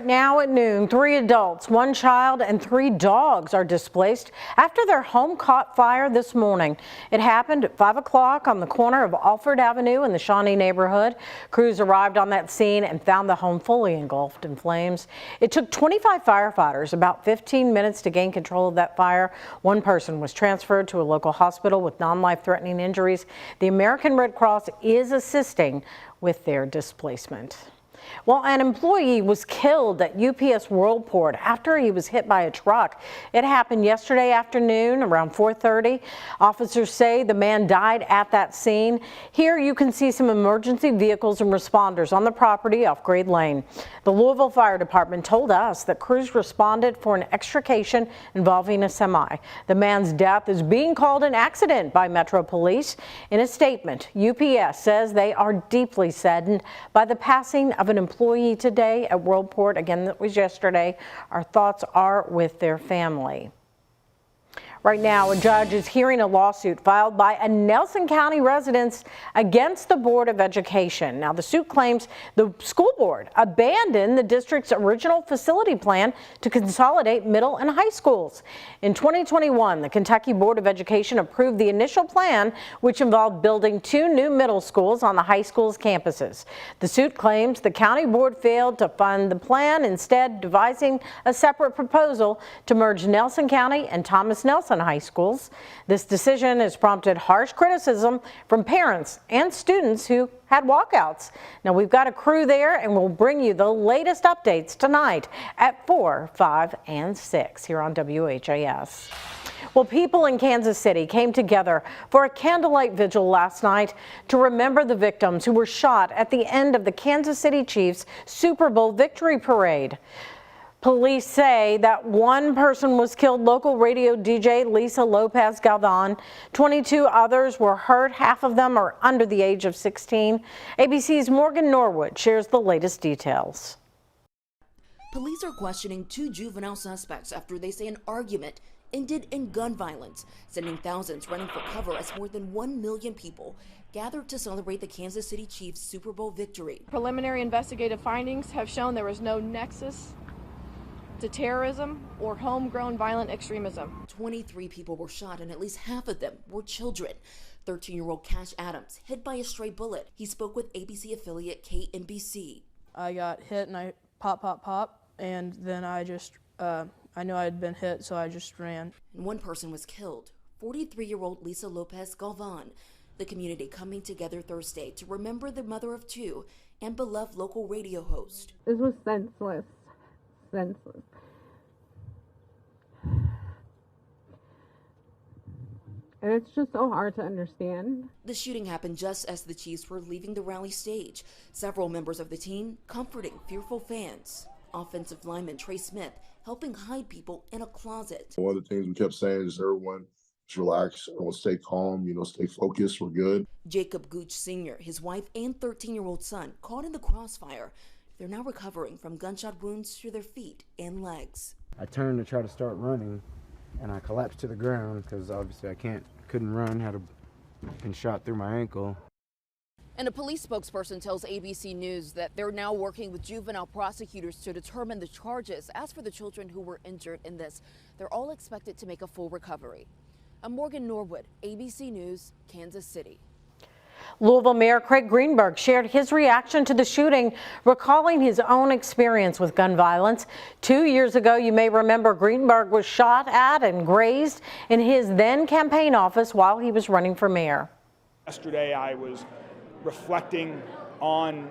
Now at noon, 3 adults, 1 child, and 3 dogs are displaced after their home caught fire this morning. It happened at 5 o'clock on the corner of Alford Avenue in the Shawnee neighborhood. Crews arrived on that scene and found the home fully engulfed in flames. It took 25 firefighters about 15 minutes to gain control of that fire. 1 person was transferred to a local hospital with non-life-threatening injuries. The American Red Cross is assisting with their displacement. Well, an employee was killed at UPS Worldport after he was hit by a truck. It happened yesterday afternoon around 4:30. Officers say the man died at that scene. Here you can see some emergency vehicles and responders on the property off Grade Lane. The Louisville Fire Department told us that crews responded for an extrication involving a semi. The man's death is being called an accident by Metro Police. In a statement, UPS says they are deeply saddened by the passing of an employee today at Worldport. Again, that was yesterday. Our thoughts are with their family. Right now, a judge is hearing a lawsuit filed by a Nelson County resident against the Board of Education. Now, the suit claims the school board abandoned the district's original facility plan to consolidate middle and high schools. In 2021, the Kentucky Board of Education approved the initial plan, which involved building 2 new middle schools on the high school's campuses. The suit claims the county board failed to fund the plan, instead devising a separate proposal to merge Nelson County and Thomas Nelson high schools. This decision has prompted harsh criticism from parents and students who had walkouts. Now, we've got a crew there and we'll bring you the latest updates tonight at 4, 5, and 6 here on WHAS. Well, people in Kansas City came together for a candlelight vigil last night to remember the victims who were shot at the end of the Kansas City Chiefs Super Bowl victory parade. Police say that 1 person was killed, local radio DJ Lisa Lopez Galvan. 22 others were hurt. Half of them are under the age of 16. ABC's Morgan Norwood shares the latest details. Police are questioning 2 juvenile suspects after they say an argument ended in gun violence, sending thousands running for cover as more than 1 million people gathered to celebrate the Kansas City Chiefs Super Bowl victory. Preliminary investigative findings have shown there was no nexus to terrorism or homegrown violent extremism. 23 people were shot and at least half of them were children. 13-year-old Cash Adams hit by a stray bullet. He spoke with ABC affiliate KNBC. I got hit and I pop, and then I knew I had been hit, so I just ran. And 1 person was killed, 43-year-old Lisa Lopez Galvan. The community coming together Thursday to remember the mother of 2 and beloved local radio host. This was senseless. And it's just so hard to understand. The shooting happened just as the Chiefs were leaving the rally stage. Several members of the team comforting fearful fans. Offensive lineman Trey Smith helping hide people in a closet. One of the things we kept saying is everyone just relax, stay calm, stay focused, we're good. Jacob Gooch Sr., his wife and 13-year-old son caught in the crossfire. They're now recovering from gunshot wounds to their feet and legs. I turned to try to start running, and I collapsed to the ground because obviously I couldn't run, had been shot through my ankle. And a police spokesperson tells ABC News that they're now working with juvenile prosecutors to determine the charges. As for the children who were injured in this, they're all expected to make a full recovery. I'm Morgan Norwood, ABC News, Kansas City. Louisville Mayor Craig Greenberg shared his reaction to the shooting, recalling his own experience with gun violence. 2 years ago, you may remember, Greenberg was shot at and grazed in his then campaign office while he was running for mayor. Yesterday, I was reflecting on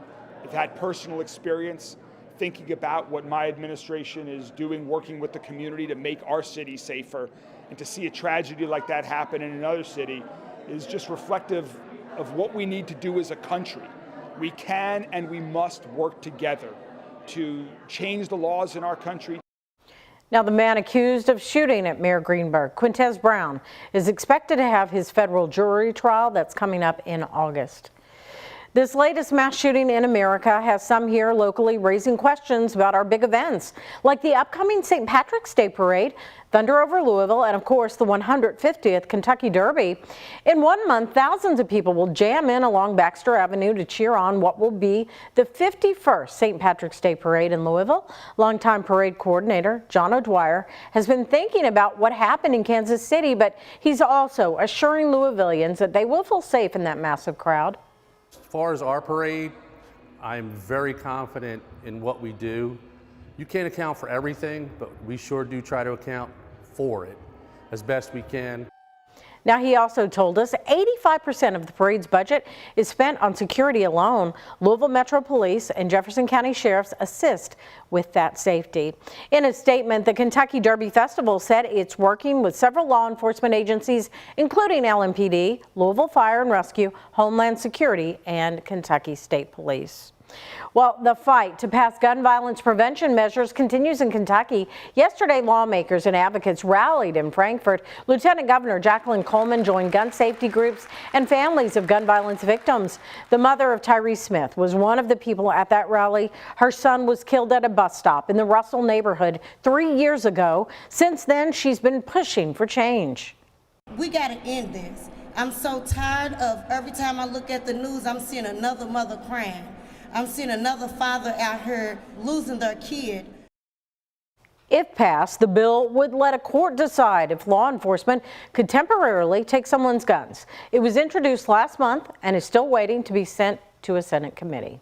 that personal experience, thinking about what my administration is doing, working with the community to make our city safer. And to see a tragedy like that happen in another city is just reflective of what we need to do as a country. We can and we must work together to change the laws in our country. Now, the man accused of shooting at Mayor Greenberg, Quintez Brown, is expected to have his federal jury trial that's coming up in August. This latest mass shooting in America has some here locally raising questions about our big events, like the upcoming St. Patrick's Day Parade, Thunder over Louisville, and of course the 150th Kentucky Derby. In 1 month, thousands of people will jam in along Baxter Avenue to cheer on what will be the 51st St. Patrick's Day Parade in Louisville. Longtime parade coordinator John O'Dwyer has been thinking about what happened in Kansas City, but he's also assuring Louisvillians that they will feel safe in that massive crowd. As far as our parade, I'm very confident in what we do. You can't account for everything, but we sure do try to account for it as best we can. Now, he also told us 85% of the parade's budget is spent on security alone. Louisville Metro Police and Jefferson County Sheriffs assist with that safety. In a statement, the Kentucky Derby Festival said it's working with several law enforcement agencies, including LMPD, Louisville Fire and Rescue, Homeland Security, and Kentucky State Police. Well, the fight to pass gun violence prevention measures continues in Kentucky. Yesterday, lawmakers and advocates rallied in Frankfort. Lieutenant Governor Jacqueline Coleman joined gun safety groups and families of gun violence victims. The mother of Tyree Smith was one of the people at that rally. Her son was killed at a bus stop in the Russell neighborhood 3 years ago. Since then, she's been pushing for change. We got to end this. I'm so tired of every time I look at the news, I'm seeing another mother crying. I'm seeing another father out here losing their kid. If passed, the bill would let a court decide if law enforcement could temporarily take someone's guns. It was introduced last month and is still waiting to be sent to a Senate committee.